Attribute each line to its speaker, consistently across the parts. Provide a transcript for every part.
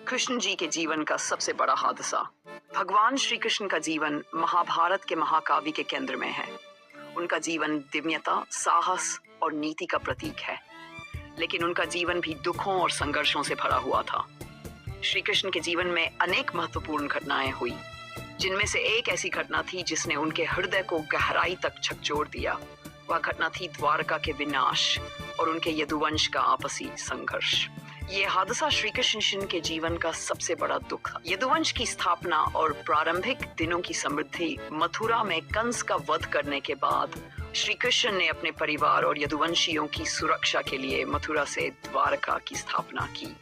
Speaker 1: कृष्ण जी के जीवन का सबसे बड़ा हादसा। भगवान श्री कृष्ण का जीवन महाभारत के महाकाव्य के केंद्र में है। उनका जीवन दिव्यता, साहस और नीति का प्रतीक है, लेकिन उनका जीवन भी दुखों और संघर्षों से भरा हुआ था। श्री कृष्ण के जीवन में अनेक महत्वपूर्ण घटनाएं हुई, जिनमें से एक ऐसी घटना थी जिसने उनके हृदय को गहराई तक झकझोर दिया। वह घटना थी द्वारका के विनाश और उनके यदुवंश का आपसी संघर्ष। ये हादसा श्री कृष्ण के जीवन का सबसे बड़ा दुख था। यदुवंश की स्थापना और प्रारंभिक दिनों की समृद्धि। मथुरा में कंस का वध करने के बाद श्री कृष्ण ने अपने परिवार और यदुवंशियों की सुरक्षा के लिए मथुरा से द्वारका की स्थापना की।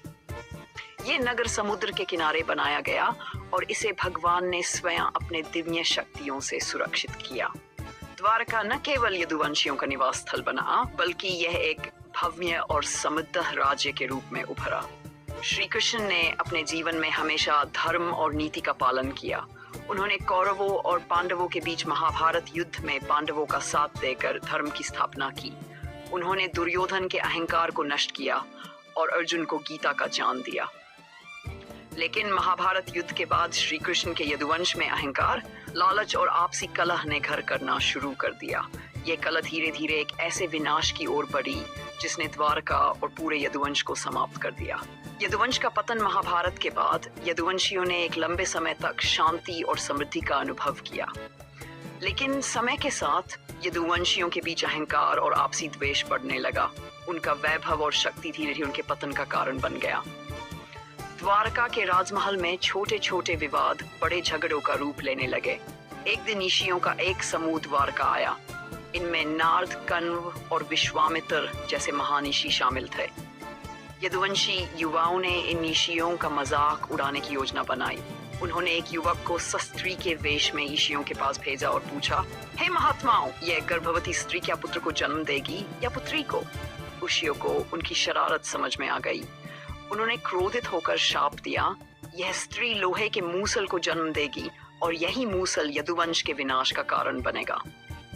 Speaker 1: ये नगर समुद्र के किनारे बनाया गया और इसे भगवान ने स्वयं अपने दिव्य शक्तियों से सुरक्षित किया। द्वारका न केवल यदुवंशियों का निवास स्थल बना, बल्कि यह एक भव्य और समृद्ध राज्य के रूप में उभरा। श्री कृष्ण ने अपने जीवन में हमेशा धर्म और नीति का पालन किया। उन्होंने कौरवों और पांडवों के बीच महाभारत युद्ध में पांडवों का साथ देकर धर्म की स्थापना की। उन्होंने दुर्योधन के अहंकार को नष्ट किया और अर्जुन को गीता का ज्ञान दिया। लेकिन महाभारत युद्ध के बाद श्री कृष्ण के यदुवंश में अहंकार, लालच और आपसी कलह ने घर करना शुरू कर दिया। ये कलह धीरे धीरे एक ऐसे विनाश की ओर बढ़ी जिसने द्वारका और पूरे यदुवंश को समाप्त कर दिया। यदुवंश का पतन महाभारत के बाद यदुवंशियों ने एक लंबे समय तक शांति और समृद्धि का अनुभव किया, लेकिन समय के साथ यदुवंशियों के बीच अहंकार और आपसी द्वेष बढ़ने लगा। उनका वैभव और शक्ति धीरे धीरे उनके पतन का कारण बन गया। द्वारका के राजमहल में छोटे छोटे विवाद बड़े झगड़ों का रूप लेने लगे। एक दिन ऋषियों का एक समूह द्वारका आया। इनमें नारद, कण्व और विश्वामित्र जैसे महान ऋषि शामिल थे। यदुवंशी युवाओं ने इन ऋषियों का मजाक उड़ाने की योजना बनाई। उन्होंने एक युवक को शस्त्री के वेश में ऋषियों के पास भेजा और पूछा, हे महात्माओं, यह गर्भवती स्त्री क्या पुत्र को जन्म देगी या पुत्री को? ऋषियों को उनकी शरारत समझ में आ गई। उन्होंने क्रोधित होकर शाप दिया, यह स्त्री लोहे के मूसल को जन्म देगी और यही मूसल यदुवंश के विनाश का कारण बनेगा।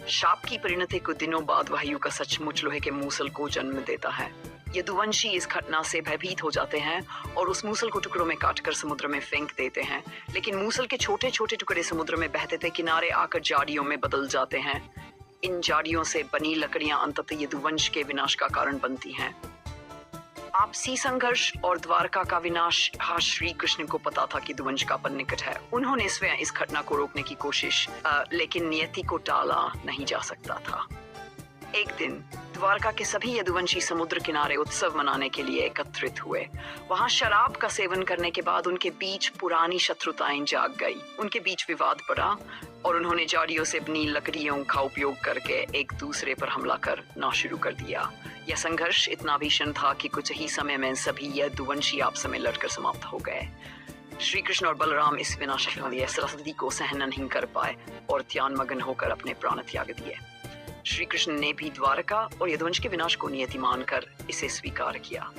Speaker 1: शाप की परिणति कुछ दिनों बाद वह युग सचमुच लोहे के मूसल को जन्म देता है। यदुवंशी इस घटना से भयभीत हो जाते हैं और उस मूसल को टुकड़ों में काटकर समुद्र में फेंक देते हैं। लेकिन मूसल के छोटे छोटे टुकड़े समुद्र में बहते थे किनारे आकर झाड़ियों में बदल जाते हैं। इन झाड़ियों से बनी लकड़ियां अंततः यदुवंश के विनाश का कारण बनती हैं। आपसी संघर्ष और द्वारका का विनाश। हाँ, श्री कृष्ण को पता था कि यदुवंश का पतन निकट है। उन्होंने स्वयं इस घटना को रोकने की कोशिश, लेकिन नियति को टाला नहीं जा सकता था। एक दिन द्वारका के सभी यदुवंशी समुद्र किनारे उत्सव मनाने के लिए एकत्रित हुए। वहां शराब का सेवन करने के बाद उनके बीच पुरानी शत्रुताएं जाग गई। उनके बीच विवाद बढ़ा और उन्होंने झाड़ियों से बनी लकड़ियों का उपयोग करके एक दूसरे पर हमला करना शुरू कर दिया। यह संघर्ष इतना भीषण था कि कुछ ही समय में सभी यदुवंशी आपस में लड़कर समाप्त हो गए। श्री कृष्ण और बलराम इस विनाशकारी सरस्वती को सहन नहीं कर पाए और ध्यान मग्न होकर अपने प्राण त्याग दिए। श्री कृष्ण ने भी द्वारका और यदुवंश के विनाश को नियति मानकर इसे स्वीकार किया।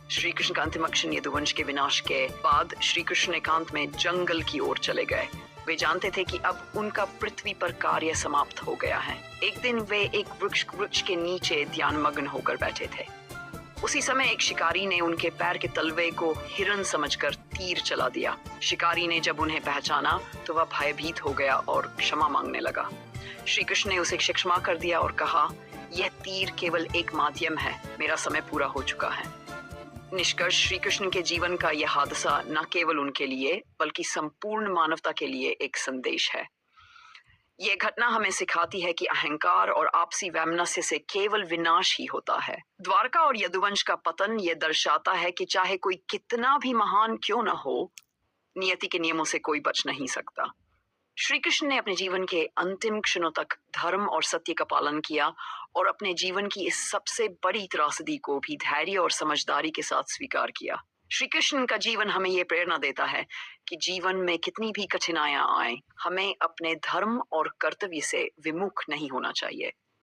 Speaker 1: श्री कृष्ण का अंतिम क्षण यदुवंश के विनाश के बाद श्री कृष्ण एकांत में जंगल की ओर चले गए। वे जानते थे कि अब उनका पृथ्वी पर कार्य समाप्त हो गया है। एक दिन वे एक वृक्ष के नीचे ध्यान मग्न होकर बैठे थे। उसी समय एक शिकारी ने उनके पैर के तलवे को हिरन समझकर तीर चला दिया। शिकारी ने जब उन्हें पहचाना तो वह भयभीत हो गया और क्षमा मांगने लगा। श्री कृष्ण ने उसे क्षमा कर दिया और कहा, यह तीर केवल एक माध्यम है, मेरा समय पूरा हो चुका है। निष्कर्ष, श्री कृष्ण के जीवन का यह हादसा न केवल उनके लिए बल्कि संपूर्ण मानवता के लिए एक संदेश है। यह घटना हमें सिखाती है कि अहंकार और आपसी वैमनस्य से केवल विनाश ही होता है। द्वारका और यदुवंश का पतन यह दर्शाता है कि चाहे कोई कितना भी महान क्यों न हो, नियति के नियमों से कोई बच नहीं सकता। श्री कृष्ण ने अपने जीवन के अंतिम क्षणों तक धर्म और सत्य का पालन किया और अपने जीवन की इस सबसे बड़ी त्रासदी को भी धैर्य और समझदारी के साथ स्वीकार किया। श्री कृष्ण का जीवन हमें ये प्रेरणा देता है कि जीवन में कितनी भी कठिनाइयां आए, हमें अपने धर्म और कर्तव्य से विमुख नहीं होना चाहिए।